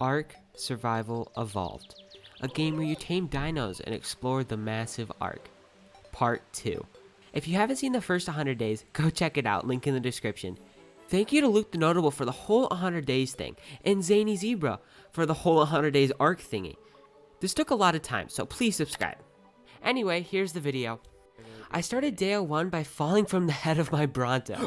Ark Survival Evolved, a game where you tame dinos and explore the massive Ark. Part 2. If you haven't seen the first 100 days, go check it out, link in the description. Thank you to Luke the Notable for the whole 100 days thing, and Zany Zebra for the whole 100 days Ark thingy. This took a lot of time, so please subscribe. Anyway, here's the video. I started day 1 by falling from the head of my Bronto.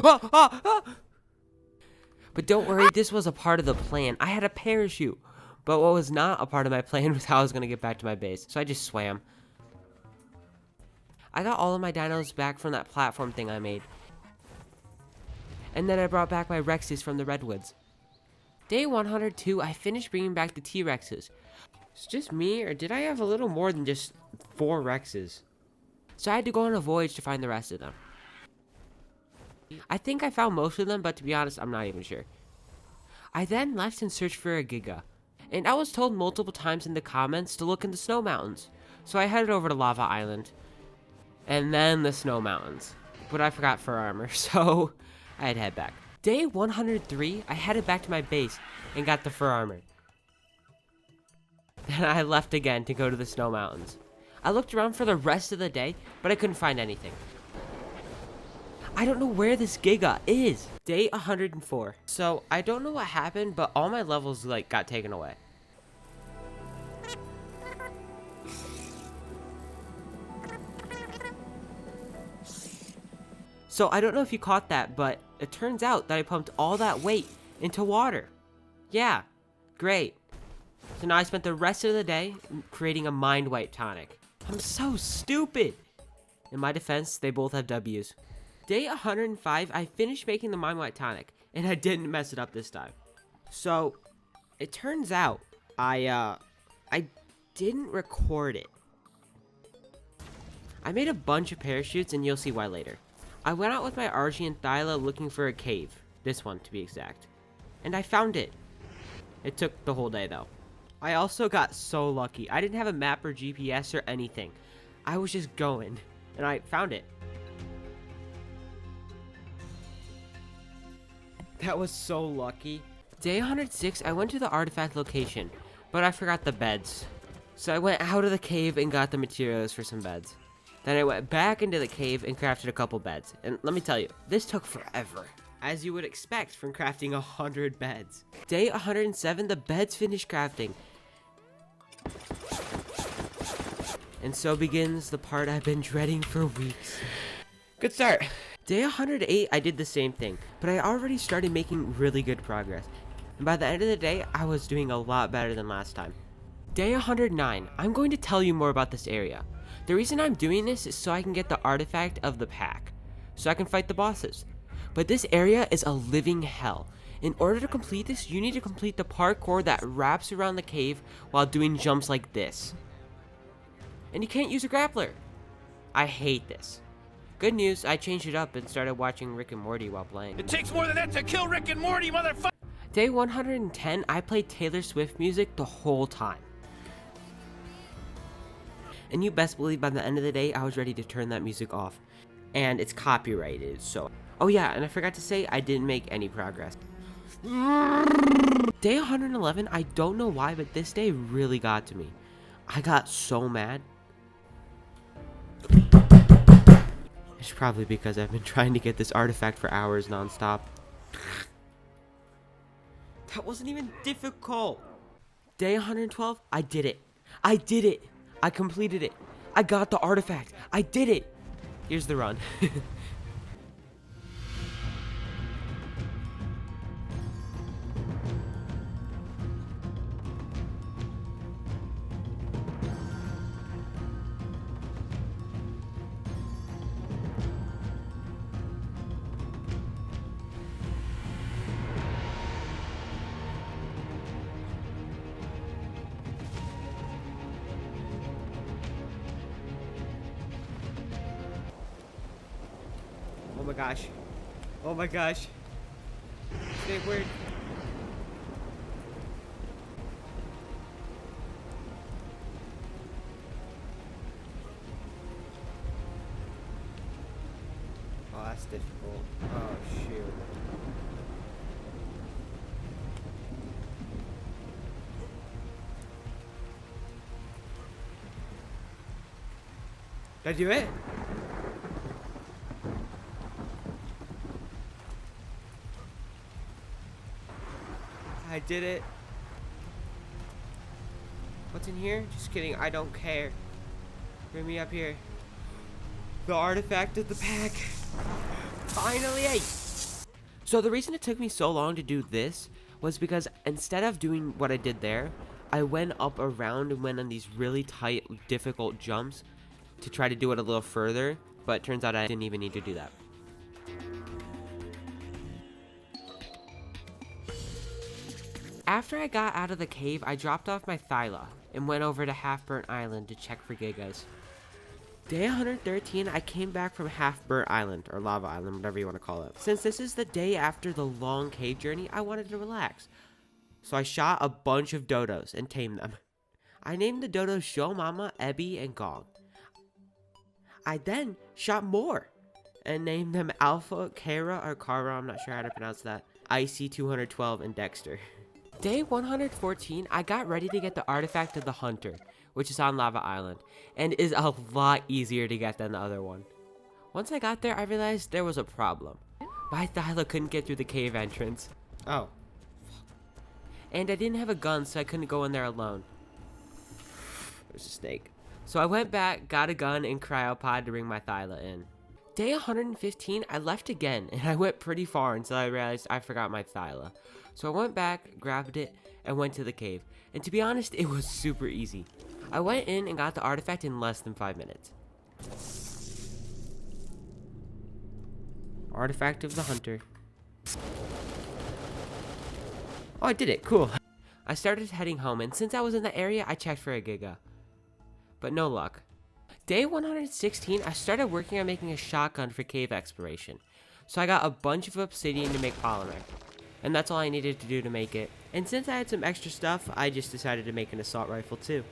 But don't worry, this was a part of the plan. I had a parachute. But what was not a part of my plan was how I was going to get back to my base. So I just swam. I got all of my dinos back from that platform thing I made. And then I brought back my Rexes from the Redwoods. Day 102, I finished bringing back the T-Rexes. It's just me, or did I have a little more than just 4 Rexes? So I had to go on a voyage to find the rest of them. I think I found most of them, but to be honest, I'm not even sure. I then left and searched for a Giga. And I was told multiple times in the comments to look in the snow mountains. So I headed over to Lava Island. And then the snow mountains. But I forgot fur armor, so I had to head back. Day 103, I headed back to my base and got the fur armor. Then I left again to go to the snow mountains. I looked around for the rest of the day, but I couldn't find anything. I don't know where this Giga is. Day 104. So I don't know what happened, but all my levels got taken away. So I don't know if you caught that, but it turns out that I pumped all that weight into water. Yeah, great. So now I spent the rest of the day creating a mind wipe tonic. I'm so stupid. In my defense, they both have W's. Day 105, I finished making the mind wipe tonic, and I didn't mess it up this time. So it turns out I didn't record it. I made a bunch of parachutes, and you'll see why later. I went out with my RG and Thyla looking for a cave, this one to be exact, and I found it. It took the whole day though. I also got so lucky. I didn't have a map or GPS or anything. I was just going, and I found it. That was so lucky. Day 106, I went to the artifact location, but I forgot the beds. So I went out of the cave and got the materials for some beds. Then I went back into the cave and crafted a couple beds. And let me tell you, this took forever, as you would expect from crafting 100 beds. Day 107, the beds finished crafting. And so begins the part I've been dreading for weeks. Good start. Day 108, I did the same thing, but I already started making really good progress. And by the end of the day, I was doing a lot better than last time. Day 109, I'm going to tell you more about this area. The reason I'm doing this is so I can get the artifact of the pack, so I can fight the bosses. But this area is a living hell. In order to complete this, you need to complete the parkour that wraps around the cave while doing jumps like this. And you can't use a grappler. I hate this. Good news, I changed it up and started watching Rick and Morty while playing. It takes more than that to kill Rick and Morty, motherfucker! Day 110, I played Taylor Swift music the whole time. And you best believe by the end of the day, I was ready to turn that music off. And it's copyrighted, so... Oh yeah, and I forgot to say, I didn't make any progress. Day 111, I don't know why, but this day really got to me. I got so mad. It's probably because I've been trying to get this artifact for hours nonstop. That wasn't even difficult. Day 112, I did it. I did it. I completed it. I got the artifact. I did it. Here's the run. Oh my gosh. Oh my gosh. Stay weird. Oh, that's difficult. Oh, shoot. Did I do it? I did it. What's in here? Just kidding. I don't care. Bring me up here. The artifact of the pack. Finally! So the reason it took me so long to do this was because instead of doing what I did there, I went up around and went on these really tight, difficult jumps to try to do it a little further, but it turns out I didn't even need to do that. After I got out of the cave, I dropped off my Thyla and went over to Half Burnt Island to check for gigas. Day 113, I came back from Half Burnt Island, or Lava Island, whatever you want to call it. Since this is the day after the long cave journey, I wanted to relax. So I shot a bunch of dodos and tamed them. I named the dodos Show Mama, Ebby, and Gong. I then shot more and named them Alpha, Kara, or Kara, I'm not sure how to pronounce that, Icy 212, and Dexter. Day 114, I got ready to get the artifact of the Hunter, which is on Lava Island, and is a lot easier to get than the other one. Once I got there, I realized there was a problem. My Thyla couldn't get through the cave entrance. Oh. And I didn't have a gun, so I couldn't go in there alone. There's a snake. So I went back, got a gun, and cryopod to bring my Thyla in. Day 115, I left again, and I went pretty far until I realized I forgot my Thyla. So I went back, grabbed it, and went to the cave. And to be honest, it was super easy. I went in and got the artifact in less than 5 minutes. Artifact of the Hunter. Oh, I did it. Cool. I started heading home, and since I was in the area, I checked for a giga. But no luck. Day 116, I started working on making a shotgun for cave exploration. So I got a bunch of obsidian to make polymer. And that's all I needed to do to make it. And since I had some extra stuff, I just decided to make an assault rifle too.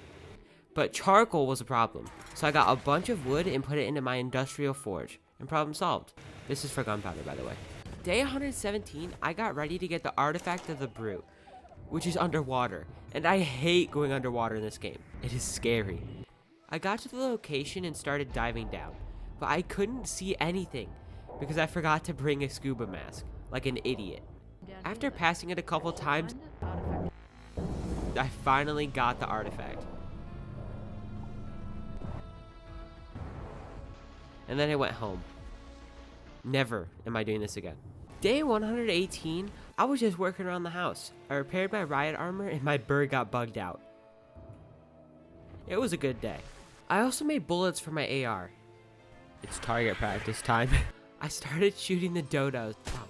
But charcoal was a problem. So I got a bunch of wood and put it into my industrial forge. And problem solved. This is for gunpowder, by the way. Day 117, I got ready to get the artifact of the brute, which is underwater. And I hate going underwater in this game. It is scary. I got to the location and started diving down, but I couldn't see anything because I forgot to bring a scuba mask, like an idiot. After passing it a couple times, I finally got the artifact. And then I went home. Never am I doing this again. Day 118, I was just working around the house. I repaired my riot armor and my bird got bugged out. It was a good day. I also made bullets for my AR. It's target practice time. I started shooting the dodos. Wow.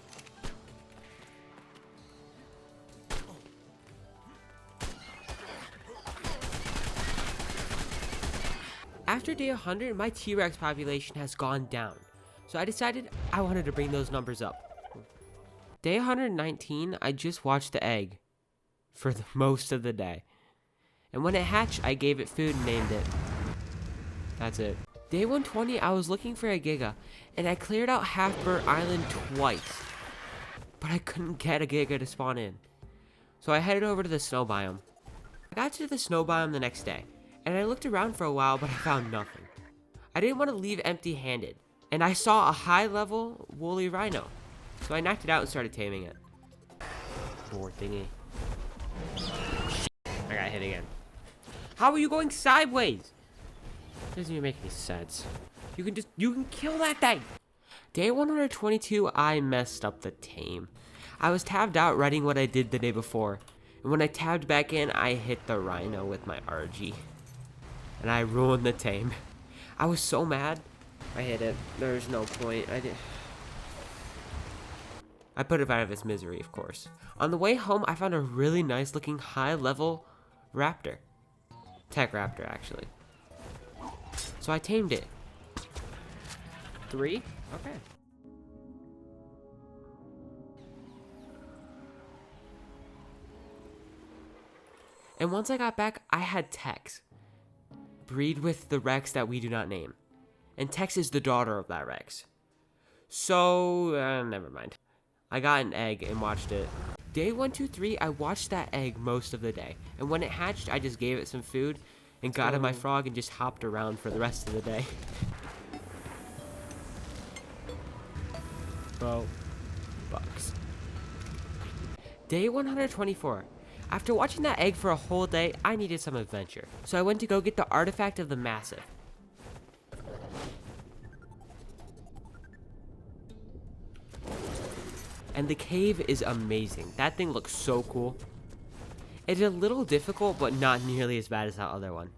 After day 100, my T-Rex population has gone down. So I decided I wanted to bring those numbers up. Day 119, I just watched the egg for the most of the day. And when it hatched, I gave it food and named it. That's it. Day 120, I was looking for a giga, and I cleared out Half Burnt Island twice. But I couldn't get a giga to spawn in. So I headed over to the snow biome. I got to the snow biome the next day, and I looked around for a while, but I found nothing. I didn't want to leave empty-handed, and I saw a high-level woolly rhino. So I knocked it out and started taming it. Poor thingy. I got hit again. How are you going sideways? Doesn't even make any sense. You can kill that thing. Day 122, I messed up the tame. I was tabbed out writing what I did the day before. And when I tabbed back in, I hit the rhino with my RG. And I ruined the tame. I was so mad. I hit it. There's no point. I put it out of its misery, of course. On the way home, I found a really nice looking high-level raptor. Tech raptor, actually. So I tamed it. 3? Okay. And once I got back, I had Tex breed with the Rex that we do not name. And Tex is the daughter of that Rex. So, never mind. I got an egg and watched it. Day 123, I watched that egg most of the day. And when it hatched, I just gave it some food and got in my frog and just hopped around for the rest of the day. $12. Day 124. After watching that egg for a whole day, I needed some adventure. So I went to go get the artifact of the massive. And the cave is amazing. That thing looks so cool. It's a little difficult, but not nearly as bad as that other one.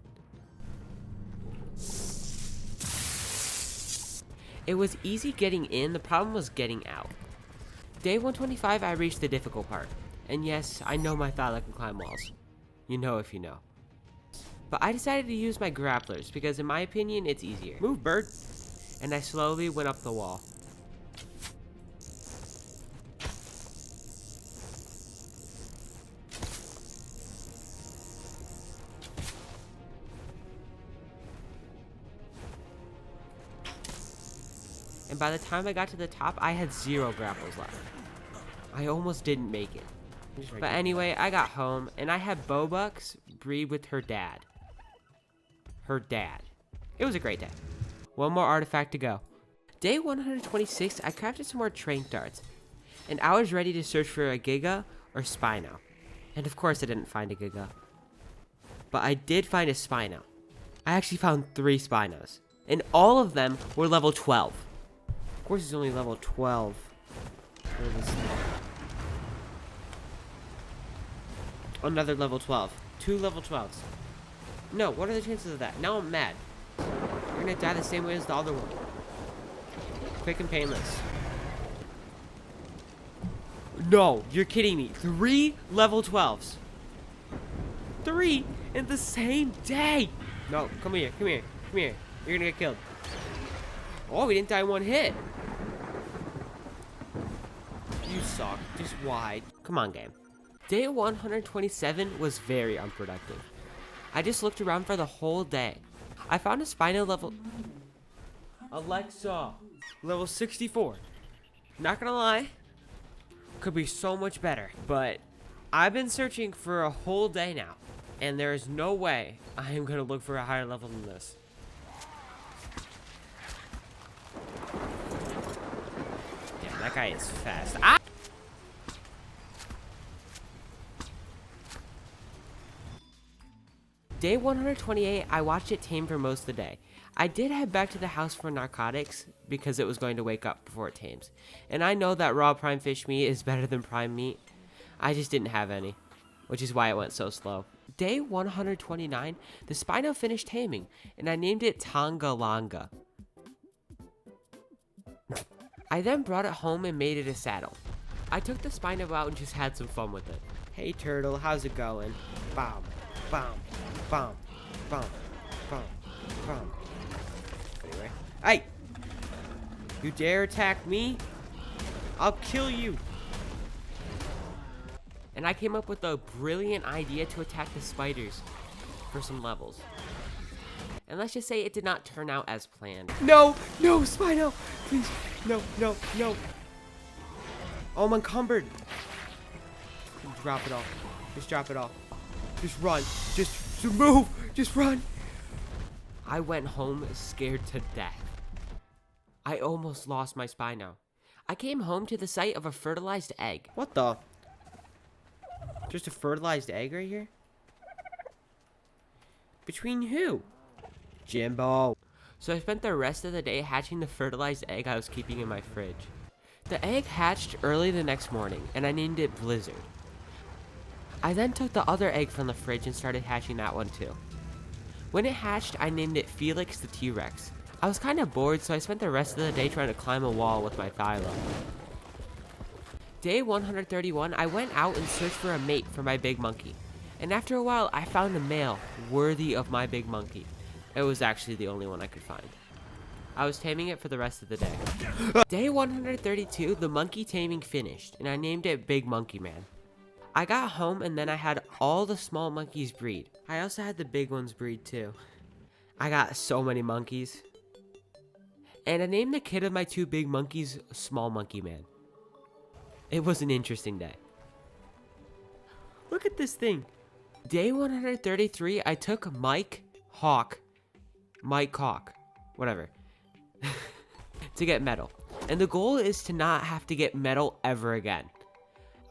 It was easy getting in, the problem was getting out. Day 125, I reached the difficult part. And yes, I know my Thyla can climb walls. You know if you know. But I decided to use my grapplers, because in my opinion, it's easier. Move, bird! And I slowly went up the wall. And by the time I got to the top, I had 0 grapples left. I almost didn't make it. But anyway, I got home, and I had Bobucks breed with her dad. Her dad. It was a great day. One more artifact to go. Day 126, I crafted some more trank darts. And I was ready to search for a Giga or Spino. And of course I didn't find a Giga. But I did find a Spino. I actually found 3 Spinos. And all of them were level 12. Of course, it's only level 12. Another level 12. 2 level 12s. No, what are the chances of that? Now I'm mad. You're gonna die the same way as the other one. Quick and painless. No, you're kidding me. 3 level 12s. 3 in the same day. No, come here, come here, come here. You're gonna get killed. Oh, we didn't die in one hit. You suck. Just wide. Come on, game. Day 127 was very unproductive. I just looked around for the whole day. I found a Spino level... Alexa, level 64. Not gonna lie, could be so much better. But I've been searching for a whole day now, and there is no way I am gonna look for a higher level than this. Damn, that guy is fast. Ah! Day 128, I watched it tame for most of the day. I did head back to the house for narcotics because it was going to wake up before it tames. And I know that raw prime fish meat is better than prime meat. I just didn't have any, which is why it went so slow. Day 129, the Spino finished taming, and I named it Tongalanga. I then brought it home and made it a saddle. I took the Spino out and just had some fun with it. Hey turtle, how's it going? Bam, bam, bam, bam, bam, bam. Anyway, hey! You dare attack me? I'll kill you! And I came up with a brilliant idea to attack the spiders for some levels. And let's just say it did not turn out as planned. No! No, Spino! Please! No, no, no! Oh, I'm encumbered! Drop it all. Just drop it all. Just run. Just move! Just run! I went home scared to death. I almost lost my Spino. I came home to the sight of a fertilized egg. What the? Just a fertilized egg right here? Between who? Jimbo. So I spent the rest of the day hatching the fertilized egg I was keeping in my fridge. The egg hatched early the next morning, and I named it Blizzard. I then took the other egg from the fridge and started hatching that one too. When it hatched, I named it Felix the T-Rex. I was kind of bored, so I spent the rest of the day trying to climb a wall with my Thyla. Day 131, I went out and searched for a mate for my big monkey. And after a while, I found a male worthy of my big monkey. It was actually the only one I could find. I was taming it for the rest of the day. Day 132, the monkey taming finished, and I named it Big Monkey Man. I got home and then I had all the small monkeys breed. I also had the big ones breed too. I got so many monkeys. And I named the kid of my 2 big monkeys Small Monkey Man. It was an interesting day. Look at this thing. Day 133, I took Mike Mike Hawk, whatever, to get metal. And the goal is to not have to get metal ever again.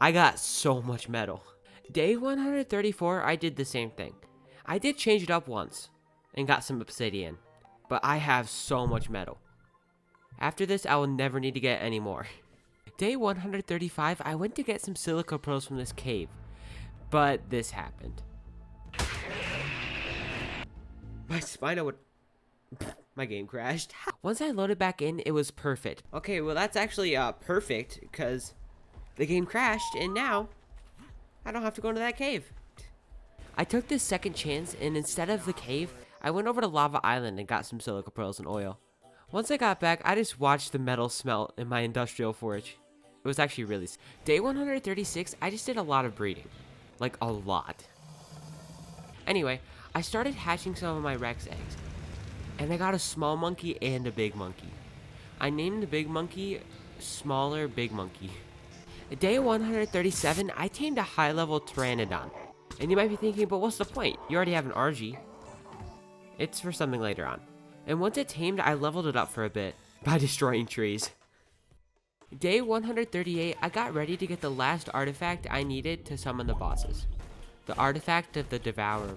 I got so much metal. Day 134, I did the same thing. I did change it up once and got some obsidian, but I have so much metal. After this, I will never need to get any more. Day 135, I went to get some silica pearls from this cave, but this happened. My spino would... My game crashed. Once I loaded back in, it was perfect. Okay, well that's actually perfect, because the game crashed, and now I don't have to go into that cave. I took this second chance, and instead of the cave, I went over to Lava Island and got some silica pearls and oil. Once I got back, I just watched the metal smelt in my industrial forge. It was actually really... Day 136, I just did a lot of breeding. Like, a lot. Anyway, I started hatching some of my Rex eggs. And I got a small monkey and a big monkey. I named the big monkey Smaller Big Monkey. Day 137, I tamed a high-level Pteranodon. And you might be thinking, but what's the point? You already have an RG. It's for something later on. And once it tamed, I leveled it up for a bit by destroying trees. Day 138, I got ready to get the last artifact I needed to summon the bosses. The artifact of the Devourer.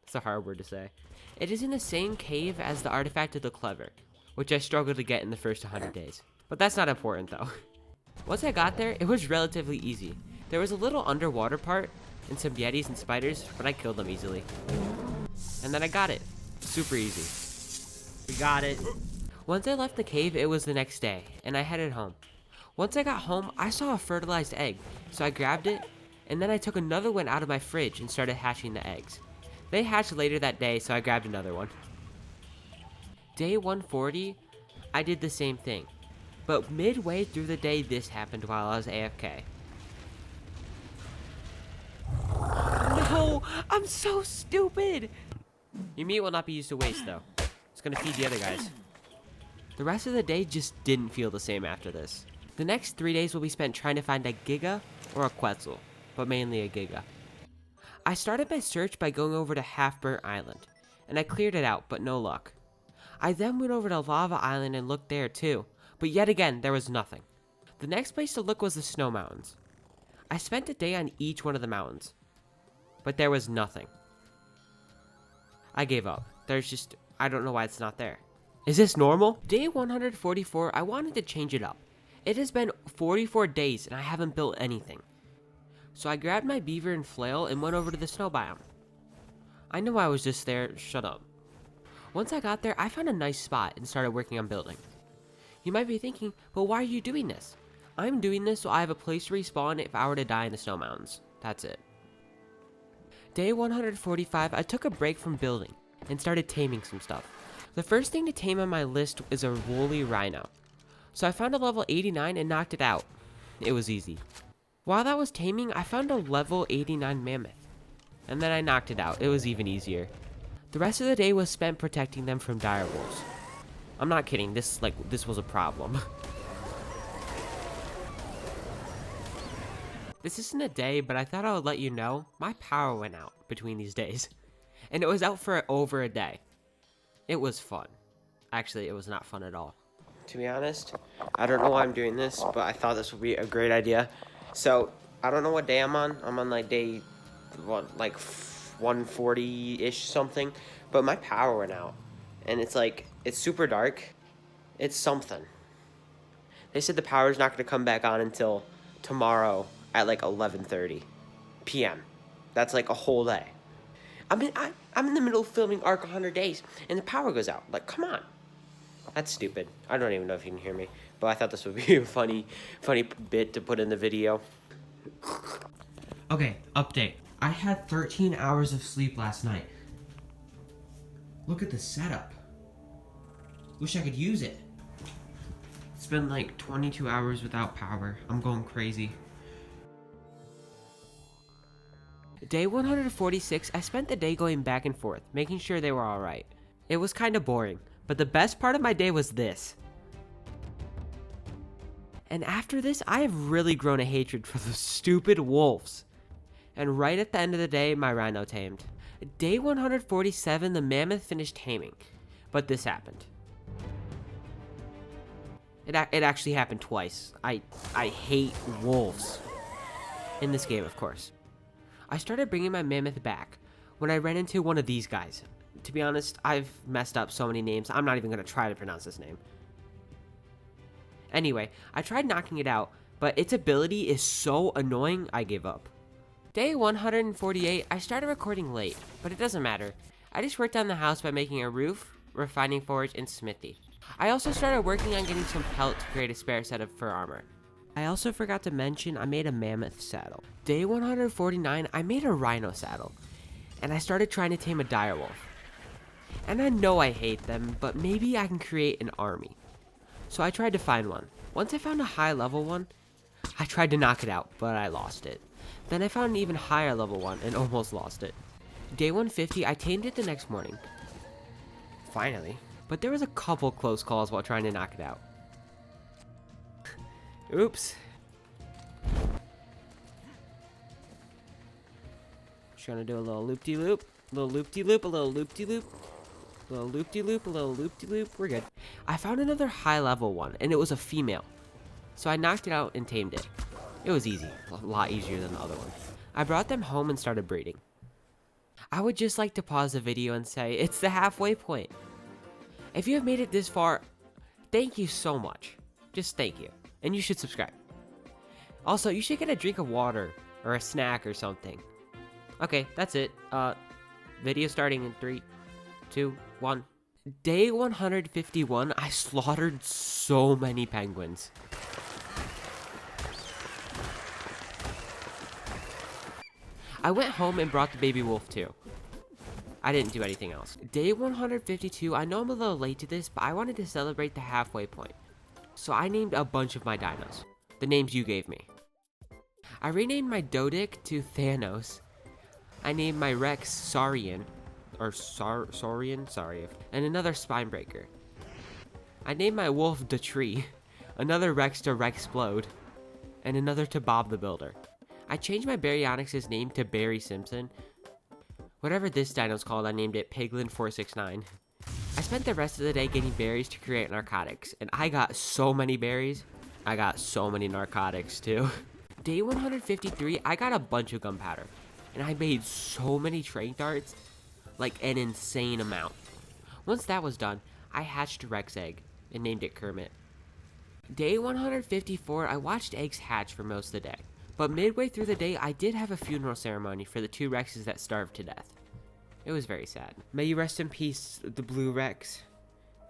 It's a hard word to say. It is in the same cave as the artifact of the Clever, which I struggled to get in the first 100 days. But that's not important though. Once I got there, it was relatively easy. There was a little underwater part and some yetis and spiders, but I killed them easily. And then I got it. Super easy. We got it. Once I left the cave, it was the next day, and I headed home. Once I got home, I saw a fertilized egg, so I grabbed it, and then I took another one out of my fridge and started hatching the eggs. They hatched later that day, so I grabbed another one. Day 140, I did the same thing, but midway through the day, this happened while I was AFK. No, I'm so stupid! Your meat will not be used to waste, though. It's gonna feed the other guys. The rest of the day just didn't feel the same after this. The next 3 days will be spent trying to find a Giga or a Quetzal, but mainly a Giga. I started my search by going over to Half-Burnt Island, and I cleared it out, but no luck. I then went over to Lava Island and looked there too, but yet again, there was nothing. The next place to look was the Snow Mountains. I spent a day on each one of the mountains, but there was nothing. I gave up. I don't know why it's not there. Is this normal? Day 144, I wanted to change it up. It has been 44 days and I haven't built anything. So I grabbed my beaver and flail and went over to the snow biome. I know I was just there, shut up. Once I got there, I found a nice spot and started working on building. You might be thinking, but why are you doing this? I'm doing this so I have a place to respawn if I were to die in the snow mountains. That's it. Day 145, I took a break from building and started taming some stuff. The first thing to tame on my list is a woolly rhino. So I found a level 89 and knocked it out. It was easy. While that was taming, I found a level 89 mammoth. And then I knocked it out. It was even easier. The rest of the day was spent protecting them from dire wolves. I'm not kidding, this was a problem. This isn't a day, but I thought I would let you know my power went out between these days. And it was out for over a day. It was fun. Actually, it was not fun at all. To be honest, I don't know why I'm doing this, but I thought this would be a great idea. So, I don't know what day I'm on. I'm on like day, what, like 140-ish something. But my power went out. And it's like, it's super dark. It's something. They said the power's not going to come back on until tomorrow at like 11:30 p.m. That's like a whole day. I'm in the middle of filming Ark 100 Days, and the power goes out. Like, come on. That's stupid. I don't even know if you can hear me, but I thought this would be a funny bit to put in the video. Okay, update. I had 13 hours of sleep last night. Look at the setup. Wish I could use it. It's been like 22 hours without power. I'm going crazy. Day 146, I spent the day going back and forth, making sure they were alright. It was kinda boring, but the best part of my day was this. And after this, I have really grown a hatred for those stupid wolves. And right at the end of the day, my rhino tamed. Day 147, the mammoth finished taming, but this happened. It actually happened twice. I hate wolves. In this game, of course. I started bringing my mammoth back when I ran into one of these guys. To be honest, I've messed up so many names, I'm not even going to try to pronounce this name. Anyway, I tried knocking it out, but its ability is so annoying, I gave up. Day 148, I started recording late, but it doesn't matter. I just worked on the house by making a roof, refining forge, and smithy. I also started working on getting some pelt to create a spare set of fur armor. I also forgot to mention I made a mammoth saddle. Day 149, I made a rhino saddle, and I started trying to tame a direwolf. And I know I hate them, but maybe I can create an army. So I tried to find one. Once I found a high level one, I tried to knock it out, but I lost it. Then I found an even higher level one and almost lost it. Day 150, I tamed it the next morning. Finally. But there was a couple close calls while trying to knock it out. Oops. Trying to do a little loop-de-loop, a little loop-de-loop, a little loop-de-loop, a little loop-de-loop, a little loop-de-loop. We're good. I found another high level one, and it was a female. So I knocked it out and tamed it. It was easy, a lot easier than the other one. I brought them home and started breeding. I would just like to pause the video and say, it's the halfway point. If you have made it this far, thank you so much. Just thank you. And you should subscribe. Also, you should get a drink of water or a snack or something. Okay, that's it. Video starting in 3, 2, 1. Day 151, I slaughtered so many penguins. I went home and brought the baby wolf too. I didn't do anything else. Day 152, I know I'm a little late to this, but I wanted to celebrate the halfway point. So I named a bunch of my dinos. The names you gave me. I renamed my Dodic to Thanos. I named my Rex Saurian, or Saurian, sorry, and another Spinebreaker. I named my wolf TheTree, another Rex to Rexplode, and another to Bob the Builder. I changed my Baryonyx's name to Barry Simpson. Whatever this dino's called, I named it Piglin469. I spent the rest of the day getting berries to create narcotics, and I got so many berries. I got so many narcotics too. Day 153, I got a bunch of gunpowder, and I made so many train darts, like an insane amount. Once that was done, I hatched a Rex egg and named it Kermit. Day 154, I watched eggs hatch for most of the day. But midway through the day, I did have a funeral ceremony for the 2 Rexes that starved to death. It was very sad. May you rest in peace, the blue Rex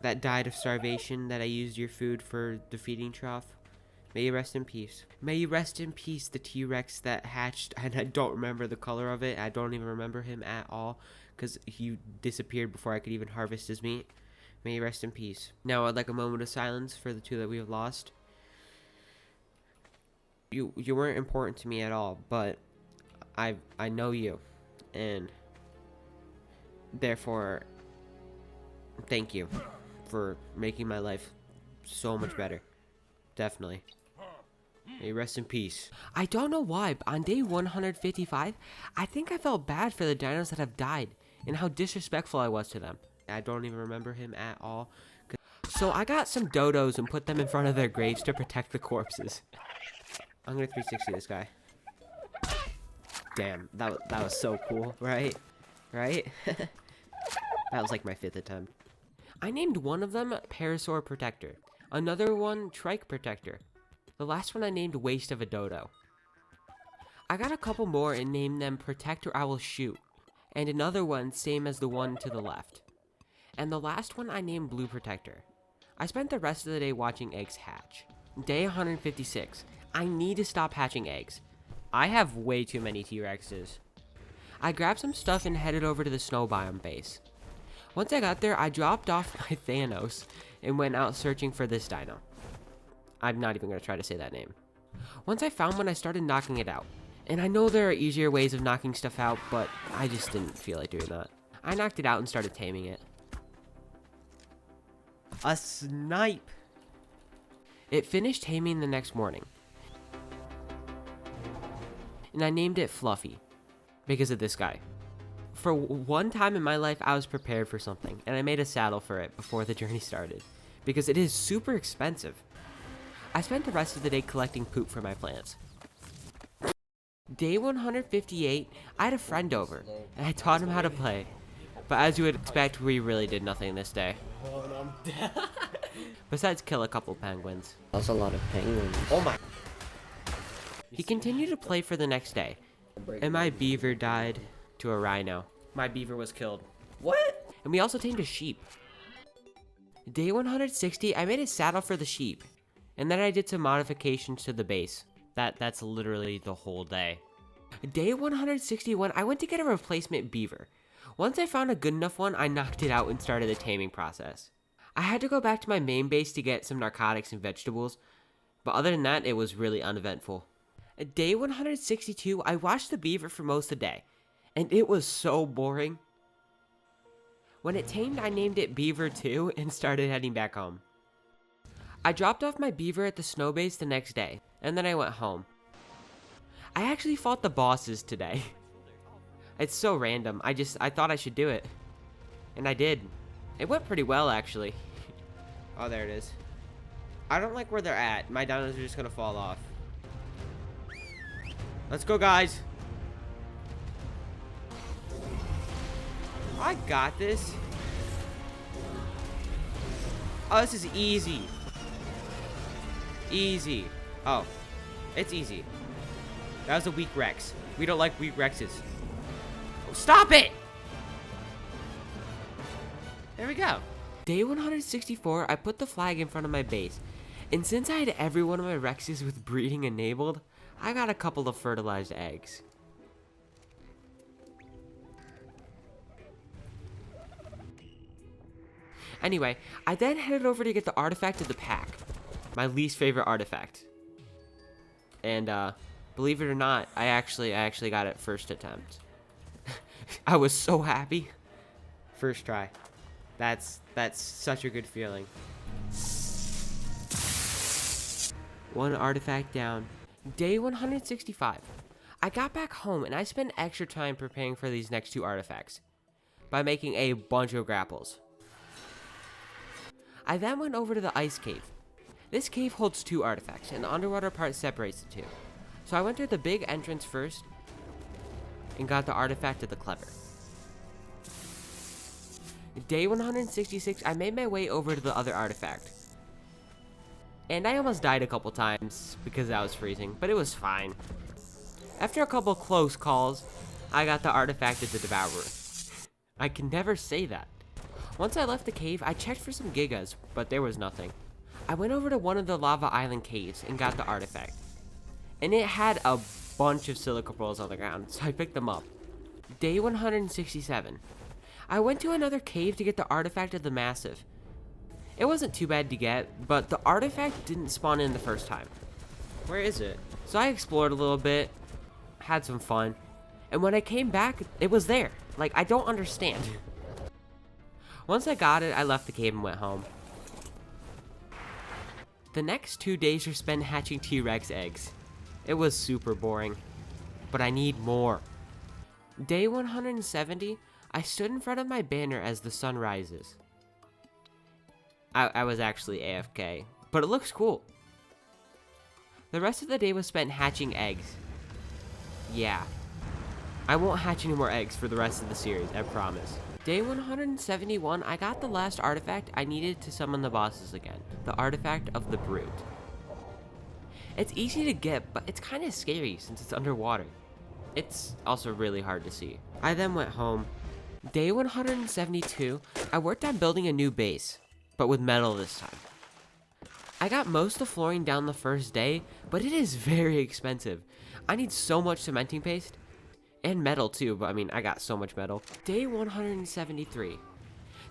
that died of starvation that I used your food for the feeding trough. May you rest in peace. May you rest in peace, the T-Rex that hatched, and I don't remember the color of it. I don't even remember him at all, because he disappeared before I could even harvest his meat. May you rest in peace. Now I'd like a moment of silence for the 2 that we have lost. You weren't important to me at all, but I know you, and therefore, thank you for making my life so much better. Definitely. May you rest in peace. I don't know why, but on day 155, I think I felt bad for the dinos that have died, and how disrespectful I was to them. I don't even remember him at all. So I got some dodos and put them in front of their graves to protect the corpses. I'm gonna 360 this guy. Damn, that was so cool, right? Right? That was like my 5th attempt. I named one of them Parasaur Protector, another one Trike Protector, the last one I named Waste of a Dodo. I got a couple more and named them Protect or I Will Shoot, and another one same as the one to the left. And the last one I named Blue Protector. I spent the rest of the day watching eggs hatch. Day 156. I need to stop hatching eggs. I have way too many T-Rexes. I grabbed some stuff and headed over to the snow biome base. Once I got there, I dropped off my Thanos and went out searching for this dino. I'm not even going to try to say that name. Once I found one, I started knocking it out. And I know there are easier ways of knocking stuff out, but I just didn't feel like doing that. I knocked it out and started taming it. A snipe! It finished taming the next morning. And I named it Fluffy, because of this guy. For one time in my life, I was prepared for something, and I made a saddle for it before the journey started, because it is super expensive. I spent the rest of the day collecting poop for my plants. Day 158, I had a friend over, and I taught him how to play. But as you would expect, we really did nothing this day. Besides kill a couple penguins. That was a lot of penguins. Oh my. He continued to play for the next day, and my beaver died to a rhino. My beaver was killed. What? And we also tamed a sheep. Day 160, I made a saddle for the sheep, and then I did some modifications to the base. That's literally the whole day. Day 161, I went to get a replacement beaver. Once I found a good enough one, I knocked it out and started the taming process. I had to go back to my main base to get some narcotics and vegetables, but other than that, it was really uneventful. Day 162, I watched the beaver for most of the day, and it was so boring. When it tamed, I named it Beaver 2 and started heading back home. I dropped off my beaver at the snow base the next day, and then I went home. I actually fought the bosses today. It's so random, I thought I should do it. And I did. It went pretty well, actually. Oh, there it is. I don't like where they're at. My dinos are just gonna fall off. Let's go, guys. I got this. Oh, this is easy. Easy. Oh, it's easy. That was a weak Rex. We don't like weak Rexes. Oh, stop it! There we go. Day 164, I put the flag in front of my base. And since I had every one of my Rexes with breeding enabled, I got a couple of fertilized eggs. Anyway, I then headed over to get the artifact of the pack. My least favorite artifact. And believe it or not, I actually got it first attempt. I was so happy. First try. That's such a good feeling. One artifact down. Day 165. I got back home and I spent extra time preparing for these next two artifacts by making a bunch of grapples. I then went over to the ice cave. This cave holds two artifacts, and the underwater part separates the two. So I went through the big entrance first, and got the artifact of the clever. Day 166, I made my way over to the other artifact. And I almost died a couple times, because I was freezing, but it was fine. After a couple close calls, I got the artifact of the devourer. I can never say that. Once I left the cave, I checked for some gigas, but there was nothing. I went over to one of the lava island caves and got the artifact. And it had a bunch of silica pearls on the ground, so I picked them up. Day 167. I went to another cave to get the artifact of the massive. It wasn't too bad to get, but the artifact didn't spawn in the first time. Where is it? So I explored a little bit, had some fun, and when I came back, it was there. Like, I don't understand. Once I got it, I left the cave and went home. The next 2 days were spent hatching T-Rex eggs. It was super boring, but I need more. Day 170, I stood in front of my banner as the sun rises. I was actually AFK, but it looks cool. The rest of the day was spent hatching eggs. Yeah. I won't hatch any more eggs for the rest of the series, I promise. Day 171, I got the last artifact I needed to summon the bosses again. The artifact of the Brute. It's easy to get, but it's kind of scary since it's underwater. It's also really hard to see. I then went home. Day 172, I worked on building a new base, but with metal this time. I got most of the flooring down the first day, but it is very expensive. I need so much cementing paste. And metal too, but I mean, I got so much metal. Day 173.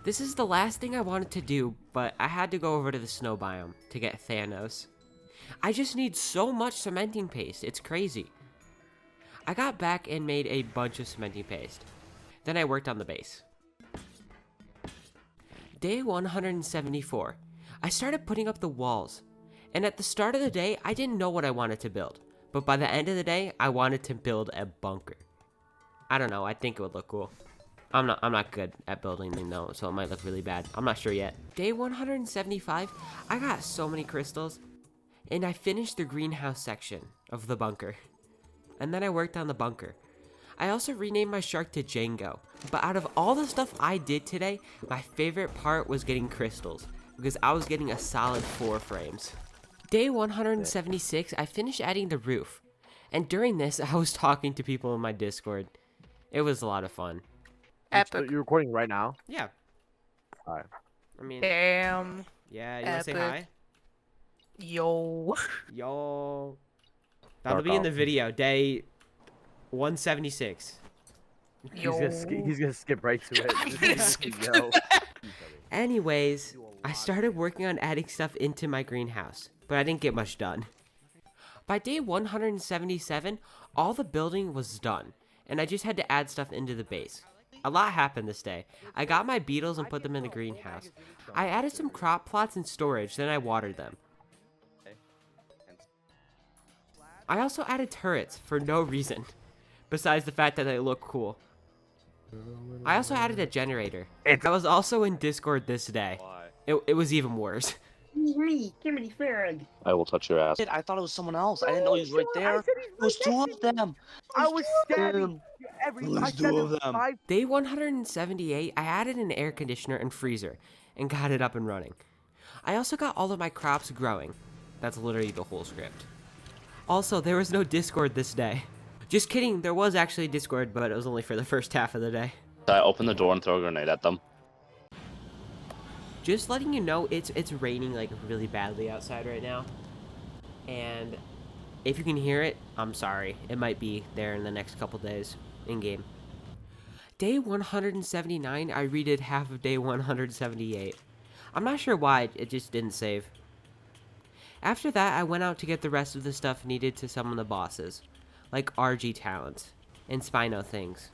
This is the last thing I wanted to do, but I had to go over to the snow biome to get Thanos. I just need so much cementing paste, it's crazy. I got back and made a bunch of cementing paste. Then I worked on the base. Day 174. I started putting up the walls. And at the start of the day, I didn't know what I wanted to build. But by the end of the day, I wanted to build a bunker. I don't know, I think it would look cool. I'm not good at building them though, so it might look really bad. I'm not sure yet. Day 175, I got so many crystals, and I finished the greenhouse section of the bunker. And then I worked on the bunker. I also renamed my shark to Django. But out of all the stuff I did today, my favorite part was getting crystals, because I was getting a solid 4 frames. Day 176, I finished adding the roof. And during this, I was talking to people in my Discord. It was a lot of fun. Epic. You're recording right now? Yeah. Alright. I mean, Damn. yeah, you want to say Epic. hi? Yo. Yo. That'll Dark be in the off. video, day 176. Yo. He's gonna skip right to it. Just yo. Anyways, I started working on adding stuff into my greenhouse, but I didn't get much done. By day 177, all the building was done, and I just had to add stuff into the base. A lot happened this day. I got my beetles and put them in the greenhouse. I added some crop plots and storage, then I watered them. I also added turrets for no reason, besides the fact that they look cool. I also added a generator. I was also in Discord this day. It was even worse. I will touch your ass. I thought it was someone else. I didn't know he was right there. There's 2 of them. I was stabbing Them. every. There's I 2 stabbed of him them. 5. Day 178, I added an air conditioner and freezer, and got it up and running. I also got all of my crops growing. That's literally the whole script. Also, there was no Discord this day. Just kidding, there was actually Discord, but it was only for the first half of the day. I open the door and throw a grenade at them. Just letting you know, it's raining like really badly outside right now. And if you can hear it, I'm sorry. It might be there in the next couple days in-game. Day 179, I redid half of day 178. I'm not sure why, it just didn't save. After that, I went out to get the rest of the stuff needed to summon the bosses, like RG talents and Spino things.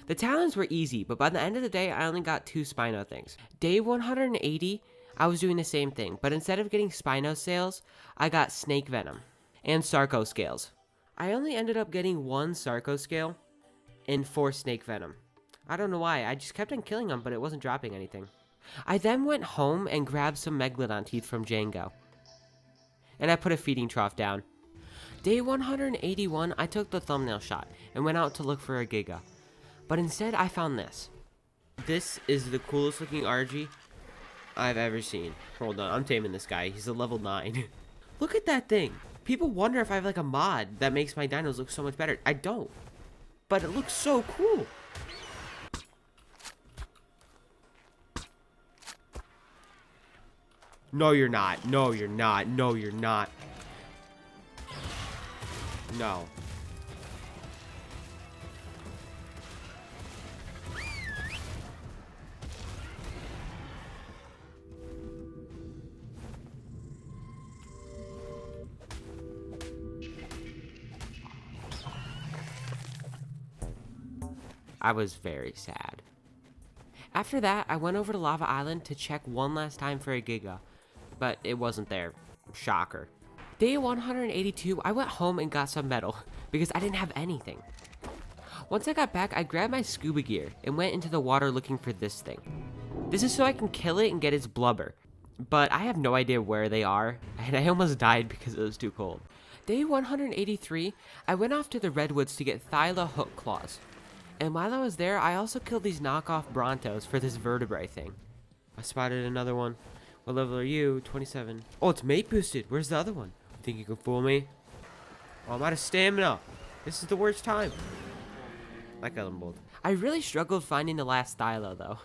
The talents were easy, but by the end of the day, I only got 2 Spino things. Day 180, I was doing the same thing, but instead of getting Spino scales, I got Snake Venom and Sarco scales. I only ended up getting 1 Sarco scale and 4 Snake Venom. I don't know why, I just kept on killing them, but it wasn't dropping anything. I then went home and grabbed some Megalodon teeth from Django. And I put a feeding trough down. Day 181, I took the thumbnail shot and went out to look for a Giga. But instead, I found this. This is the coolest looking RG I've ever seen. Hold on, I'm taming this guy. He's a level 9. Look at that thing. People wonder if I have like a mod that makes my dinos look so much better. I don't. But it looks so cool. No, you're not. No, you're not. No, you're not. No. I was very sad. After that, I went over to Lava Island to check one last time for a Giga, but it wasn't there. Shocker. Day 182, I went home and got some metal, because I didn't have anything. Once I got back, I grabbed my scuba gear and went into the water looking for this thing. This is so I can kill it and get its blubber, but I have no idea where they are, and I almost died because it was too cold. Day 183, I went off to the redwoods to get Thyla hook claws. And while I was there, I also killed these knockoff Brontos for this vertebrae thing. I spotted another one. What level are you? 27. Oh, it's mate boosted. Where's the other one? Think you can fool me? Oh, I'm out of stamina. This is the worst time. I killed them both. I really struggled finding the last Thyla, though.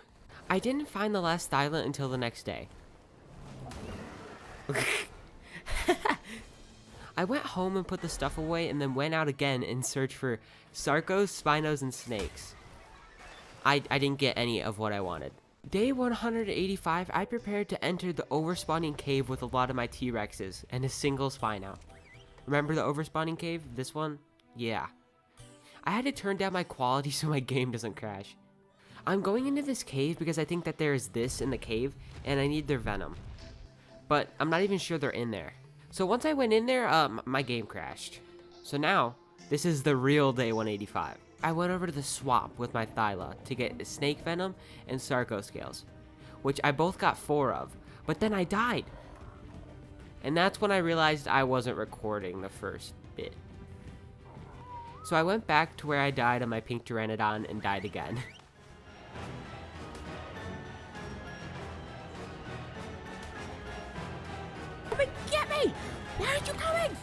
I didn't find the last Thyla until the next day. I went home and put the stuff away and then went out again in search for Sarcos, Spinos, and Snakes. I didn't get any of what I wanted. Day 185, I prepared to enter the overspawning cave with a lot of my T-Rexes and a single Spino. Remember the overspawning cave? This one? Yeah. I had to turn down my quality so my game doesn't crash. I'm going into this cave because I think that there is this in the cave and I need their venom. But I'm not even sure they're in there. So once I went in there, my game crashed. So now, this is the real day 185. I went over to the swamp with my Thyla to get snake venom and Sarco scales, which I both got 4 of, but then I died. And that's when I realized I wasn't recording the first bit. So I went back to where I died on my pink Pteranodon and died again. Get me! Why aren't you coming?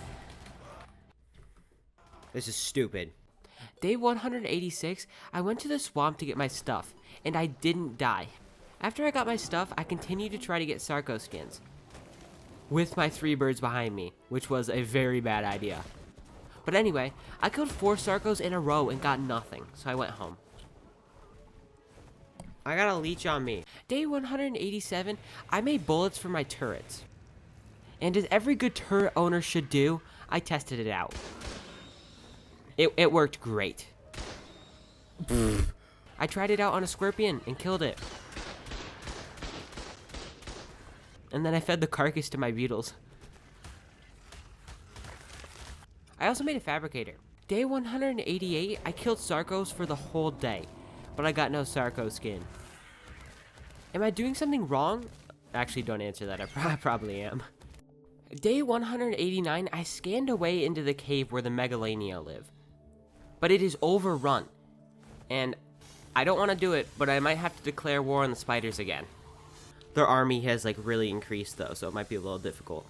This is stupid. Day 186, I went to the swamp to get my stuff, and I didn't die. After I got my stuff, I continued to try to get Sarco skins, with my 3 birds behind me, which was a very bad idea. But anyway, I killed 4 Sarcos in a row and got nothing, so I went home. I got a leech on me. Day 187, I made bullets for my turrets. And as every good turret owner should do, I tested it out. It worked great. I tried it out on a scorpion and killed it. And then I fed the carcass to my beetles. I also made a fabricator. Day 188, I killed Sarcos for the whole day, but I got no Sarco skin. Am I doing something wrong? Actually, don't answer that. I probably am. Day 189, I scanned away into the cave where the Megalania live. But it is overrun. And I don't want to do it, but I might have to declare war on the spiders again. Their army has like really increased though, so it might be a little difficult.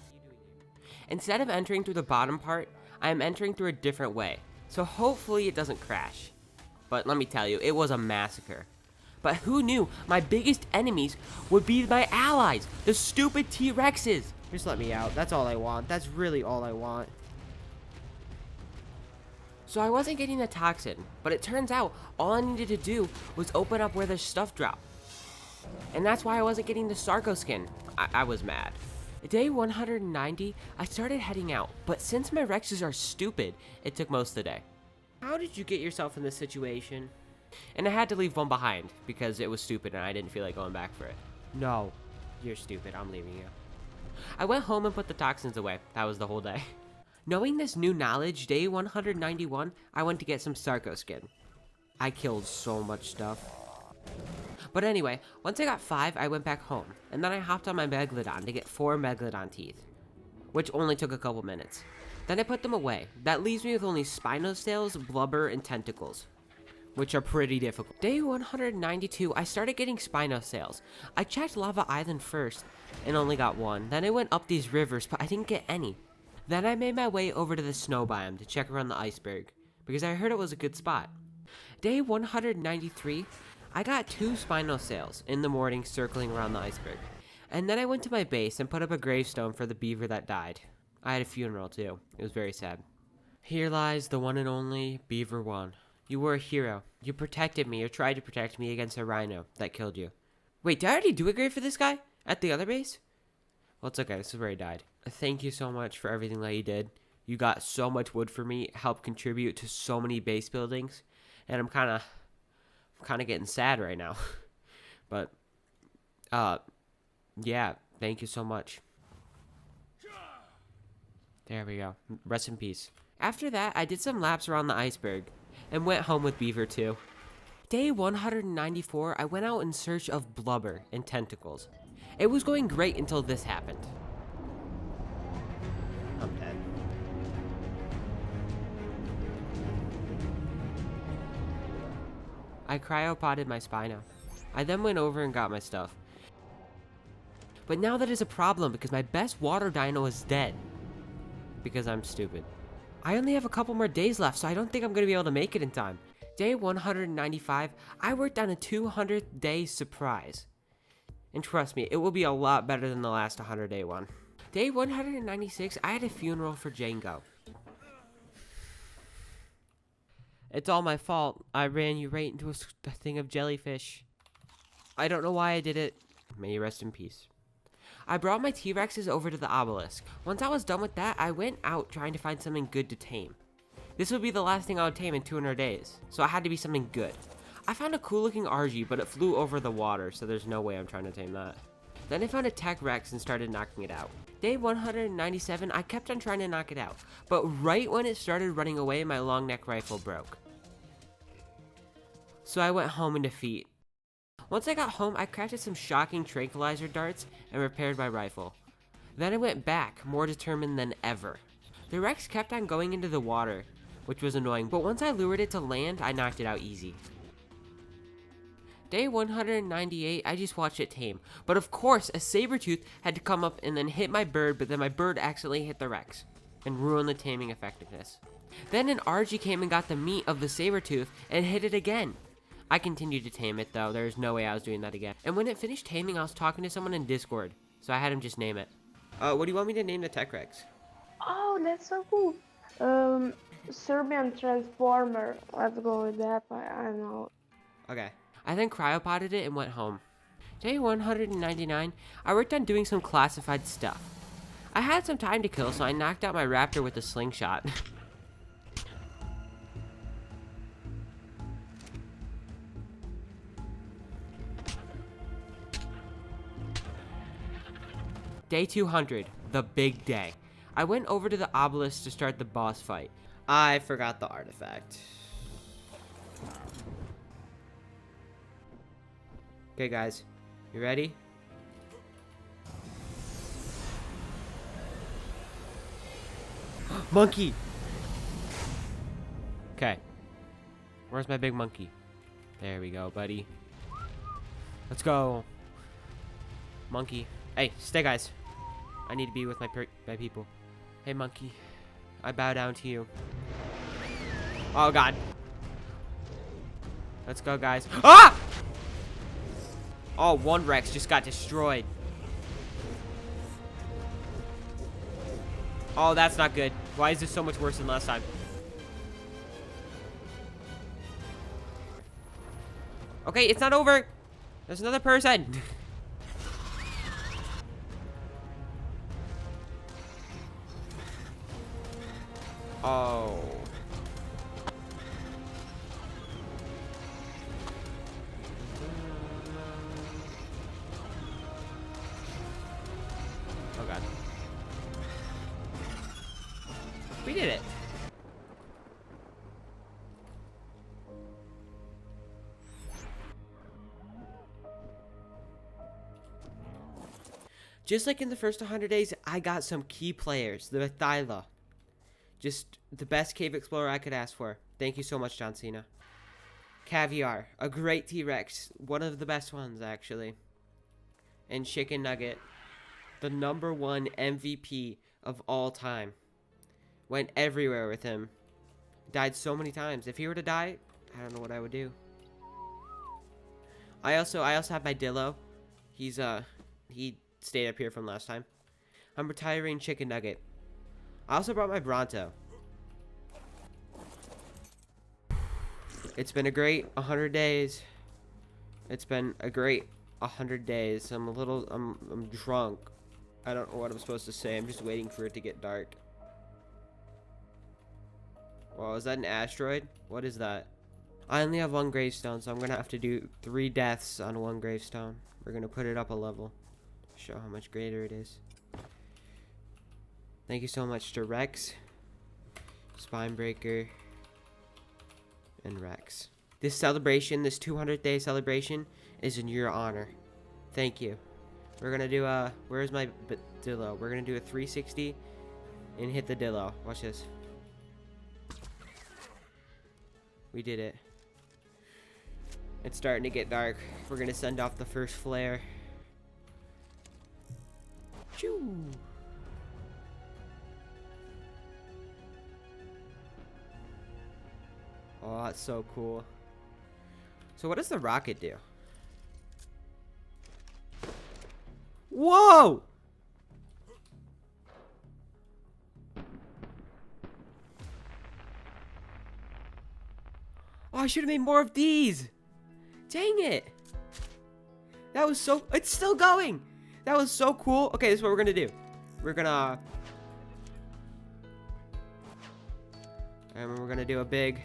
Instead of entering through the bottom part, I am entering through a different way. So hopefully it doesn't crash. But let me tell you, it was a massacre. But who knew my biggest enemies would be my allies, the stupid T-Rexes. Just let me out. That's all I want. That's really all I want. So I wasn't getting the toxin, but it turns out all I needed to do was open up where the stuff dropped. And that's why I wasn't getting the Sarco skin. I was mad. Day 190, I started heading out, but since my Rexes are stupid, it took most of the day. How did you get yourself in this situation? And I had to leave one behind because it was stupid and I didn't feel like going back for it. No, you're stupid. I'm leaving you. I went home and put the toxins away. That was the whole day. Knowing this new knowledge, day 191, I went to get some Sarco skin. I killed so much stuff. But anyway, once I got 5, I went back home, and then I hopped on my Megalodon to get 4 Megalodon teeth, which only took a couple minutes. Then I put them away. That leaves me with only Spinosales, Blubber, and Tentacles, which are pretty difficult. Day 192, I started getting Spinosales. I checked Lava Island first, and only got 1. Then I went up these rivers, but I didn't get any. Then I made my way over to the snow biome to check around the iceberg, because I heard it was a good spot. Day 193, I got 2 Spinosales in the morning circling around the iceberg. And then I went to my base and put up a gravestone for the beaver that died. I had a funeral too. It was very sad. Here lies the one and only Beaver 1. You were a hero. You protected me or tried to protect me against a rhino that killed you. Wait, did I already do a grave for this guy? At the other base? Well, it's okay. This is where he died. Thank you so much for everything that you did. You got so much wood for me, helped contribute to so many base buildings, and I'm kind of getting sad right now. But, yeah, thank you so much. There we go. Rest in peace. After that, I did some laps around the iceberg and went home with Beaver 2. Day 194, I went out in search of Blubber and Tentacles. It was going great until this happened. I'm dead. I cryopotted my Spino. I then went over and got my stuff. But now that is a problem because my best water dino is dead. Because I'm stupid. I only have a couple more days left, so I don't think I'm going to be able to make it in time. Day 195, I worked on a 200th day surprise. And trust me, it will be a lot better than the last 100-day one. Day 196, I had a funeral for Django. It's all my fault. I ran you right into a thing of jellyfish. I don't know why I did it. May you rest in peace. I brought my T-Rexes over to the obelisk. Once I was done with that, I went out trying to find something good to tame. This would be the last thing I would tame in 200 days, so it had to be something good. I found a cool looking RG, but it flew over the water, so there's no way I'm trying to tame that. Then I found a Tech Rex and started knocking it out. Day 197, I kept on trying to knock it out, but right when it started running away, my long neck rifle broke. So I went home in defeat. Once I got home, I crafted some shocking tranquilizer darts and repaired my rifle. Then I went back, more determined than ever. The Rex kept on going into the water, which was annoying, but once I lured it to land, I knocked it out easy. Day 198, I just watched it tame. But of course, a saber-tooth had to come up and then hit my bird, but then my bird accidentally hit the Rex and ruined the taming effectiveness. Then an RG came and got the meat of the saber-tooth and hit it again. I continued to tame it though, there's no way I was doing that again. And when it finished taming, I was talking to someone in Discord, so I had him just name it. What do you want me to name the Tech Rex? Oh, that's so cool. Serbian Transformer. Let's go with that. I don't know. Okay. I then cryopotted it and went home. Day 199, I worked on doing some classified stuff. I had some time to kill, so I knocked out my raptor with a slingshot. Day 200, the big day. I went over to the obelisk to start the boss fight. I forgot the artifact. Okay, guys, you ready? Monkey! Okay. Where's my big monkey? There we go, buddy. Let's go. Monkey. Hey, stay, guys. I need to be with my people. Hey, monkey. I bow down to you. Oh, God. Let's go, guys. Ah! Oh, one Rex just got destroyed. Oh, that's not good. Why is this so much worse than last time? Okay, it's not over. There's another person. Oh. Oh, God. We did it. Just like in the first 100 days, I got some key players. The Thyla. Just the best cave explorer I could ask for. Thank you so much, John Cena. Caviar. A great T-Rex. One of the best ones, actually. And Chicken Nugget. The #1 MVP of all time. Went everywhere with him. Died so many times. If he were to die, I don't know what I would do. I also have my Dillo. He stayed up here from last time. I'm retiring Chicken Nugget. I also brought my Bronto. It's been a great 100 days. It's been a great 100 days. I'm drunk. I don't know what I'm supposed to say. I'm just waiting for it to get dark. Wow, is that an asteroid? What is that? I only have 1 gravestone, so I'm gonna have to do 3 deaths on 1 gravestone. We're gonna put it up a level. Show how much greater it is. Thank you so much to Rex, Spinebreaker, and Rex. This celebration, this 200th day celebration, is in your honor. Thank you. We're gonna do a, where's my Dillo? We're gonna do a 360 and hit the Dillo. Watch this. We did it. It's starting to get dark. We're gonna send off the first flare. Choo! Oh, that's so cool. So what does the rocket do? Whoa! Oh, I should have made more of these. Dang it. That was so... It's still going. That was so cool. Okay, this is what we're going to do. We're going to... And we're going to do a big...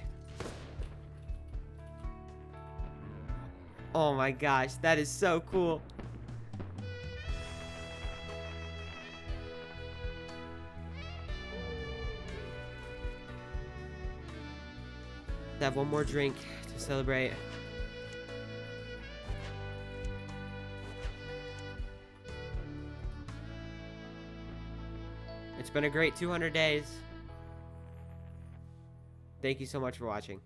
Oh my gosh, that is so cool. Have one more drink to celebrate. It's been a great 200 days. Thank you so much for watching.